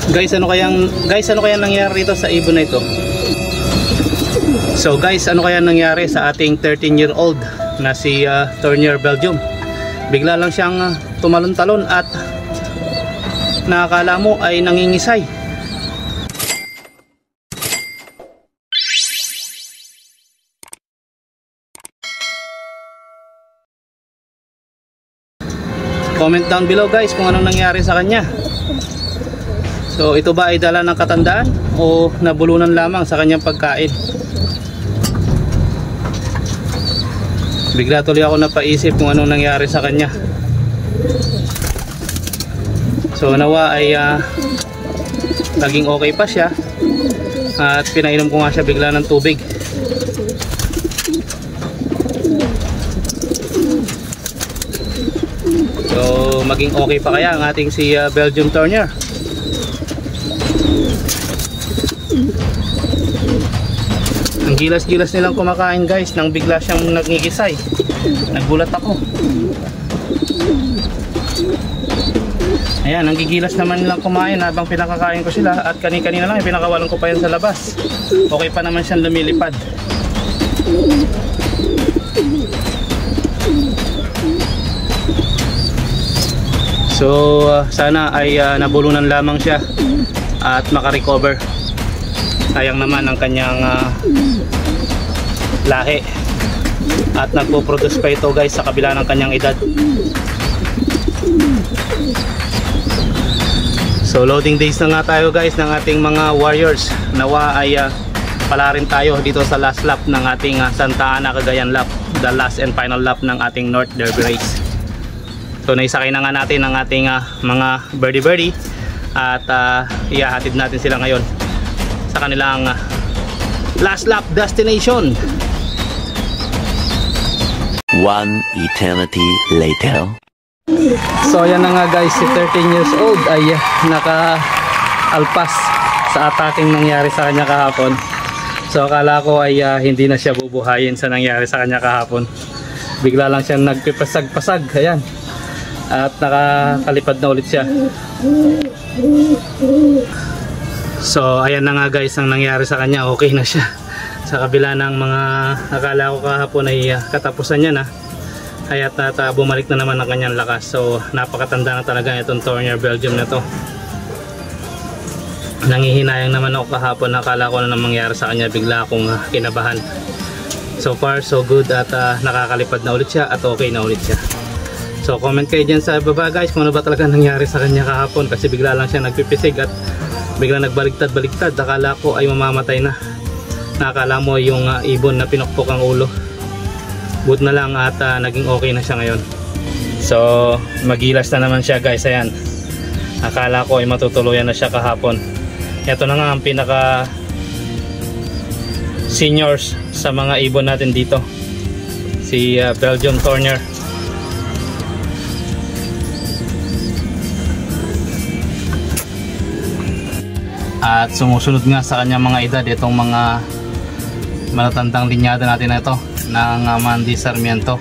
Guys, ano kayang nangyari dito sa ibon na ito? So guys, ano kaya nangyari sa ating 13-year-old na si Tournier Belgium? Bigla lang siyang tumalon-talon at nakakala mo ay nangingisay. Comment down below guys kung anong nangyari sa kanya. So ito ba ay dala ng katandaan o nabulunan lamang sa kanyang pagkain? Bigla tuloy ako napaisip kung anong nangyari sa kanya. So nawa ay naging okay pa siya at pinainom ko nga siya bigla ng tubig. So maging okay pa kaya ang ating si Belgium Tournier? Ang gilas-gilas nilang kumakain guys nang bigla siyang nagngigisay. Nagulat ako. Ayan, ang gigilas naman nilang kumain habang pinakakain ko sila at kani-kanina lang pinakawalan ko pa yan sa labas. Okay pa naman siyang lumilipad. So sana ay nabulunan lamang siya at makarecover. Sayang naman ang kanyang lahi at nagpo-produce pa ito guys sa kabila ng kanyang edad. So loading days na nga tayo guys ng ating mga warriors. Nawa ay pala rin tayo dito sa last lap ng ating Santa Ana Cagayan lap, the last and final lap ng ating North Derby race. So naisakay na nga natin ang ating mga birdie at ihahatid natin sila ngayon sa kanilang last lap destination. One eternity later. So ayan na nga guys, si 13 years old ay naka-alpas sa ataking nangyari sa kanya kahapon. So akala ko ay hindi na siya bubuhayin sa nangyari sa kanya kahapon. Bigla lang siya nagpipasag-pasag, ayan. At nakakalipad na ulit siya. So ayan na nga guys ang nangyari sa kanya, okay na siya. Sa kabila ng mga akala ko kahapon ay katapusan niya na, kaya bumalik na naman ang kanyang lakas. So napakatanda na talaga itong Tournier Belgium na to. Nangihinayang naman ako kahapon, akala ko na nang mangyari sa kanya, bigla akong kinabahan. So far so good at nakakalipad na ulit siya at okay na ulit siya. So comment kayo dyan sa baba guys kung ano ba talaga nangyari sa kanya kahapon, kasi bigla lang siya nagpipisig at bigla nagbaligtad-baligtad. Akala ko ay mamamatay na. Nakakala mo yung ibon na pinukpok ang ulo. But na lang at naging okay na siya ngayon. So magilas na naman siya guys, ayan. Akala ko ay matutuluyan na siya kahapon. Ito na nga ang pinaka seniors sa mga ibon natin dito, si Belgium Tournier. At sumusunod nga sa kanya mga edad itong mga matatandang linyada natin na ito ng Mandy Sarmiento.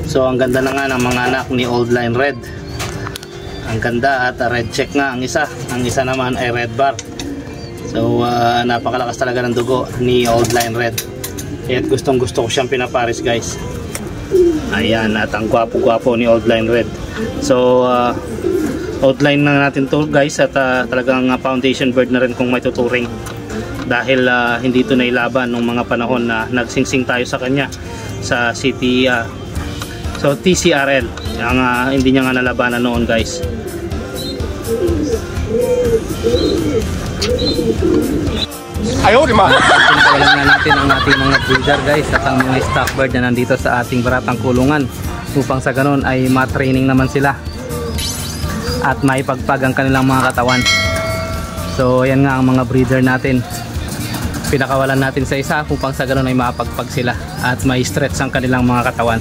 So ang ganda na nga ng mga anak ni Old Line Red. Ang ganda at red check nga ang isa. Ang isa naman ay red bar. So napakalakas talaga ng dugo ni Old Line Red. Kaya gustong gusto ko siyang pinaparis guys. Ayan, at ang gwapo-gwapo ni Old Line Red. So outline na natin to guys at talagang foundation bird na rin kung may tuturing, dahil hindi ito nailaban nung mga panahon na nagsingsing tayo sa kanya sa city. So TCRL ang hindi niya nga nalabanan noon guys. Ayaw di ma. Pinakawalan na natin ang ating mga breeder guys at ang mga stock bird na nandito sa ating baratang kulungan, upang sa ganun ay ma-training naman sila at maipagpag ang kanilang mga katawan. So ayan nga ang mga breeder natin, pinakawalan natin sa isa upang sa ganun ay mapagpag sila at may stretch ang kanilang mga katawan.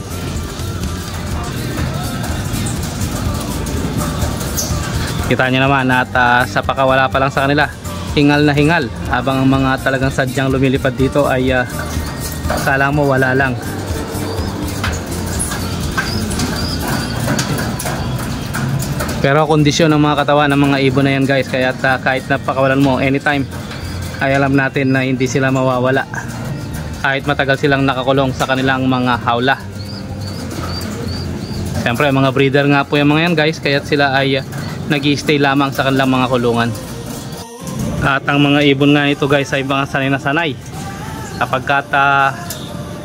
Kita nyo naman at sa pakawala pa lang sa kanila, hingal na hingal, habang ang mga talagang sadyang lumilipad dito ay akala mo wala lang. Pero kondisyon ng mga katawan ng mga ibon na yan guys, kaya kahit napakawalan mo anytime, ay alam natin na hindi sila mawawala kahit matagal silang nakakulong sa kanilang mga hawla. Siyempre mga breeder nga po yung mga yan guys, kaya sila ay nag-i-stay lamang sa kanilang mga kulungan. At ang mga ibon nga ito guys ay mga sanay na sanay. Kapag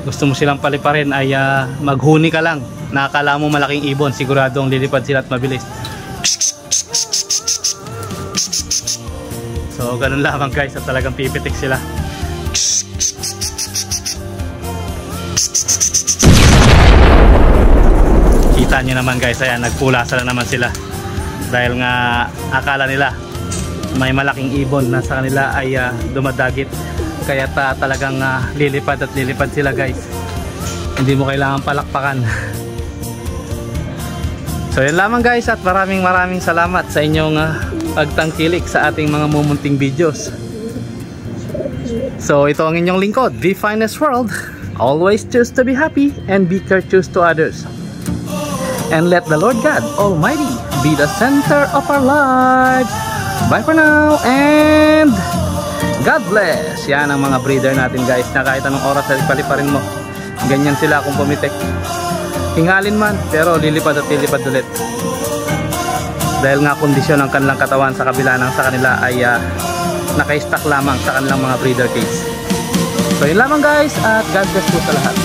gusto mo silang paliparin ay maghuni ka lang, nakakala mo malaking ibon, siguradong lilipad sila at mabilis. So ganun lamang guys, at talagang pipitik sila. Kita nyo naman guys, ayan, nagpulasa na naman sila. Dahil nga akala nila may malaking ibon na sa kanila ay dumadagit. Kaya talagang lilipad at lilipad sila guys. Hindi mo kailangan palakpakan. So yun lamang guys, at maraming salamat sa inyong pagtangkilik sa ating mga mumunting videos. So ito ang inyong lingkod, The Finest World. Always choose to be happy and be courteous to others. And let the Lord God Almighty be the center of our lives. Bye for now and God bless. Yan ang mga breeder natin guys, na kahit anong oras ay paliparin mo, ganyan sila kung pumitik. Hingalin man, pero lilipad at lilipad ulit. Dahil nga kondisyon ng kanilang katawan sa kabila ng sa kanila ay naka-stack lamang sa kanilang mga breeder cage. So yun lamang guys, at God bless po sa lahat.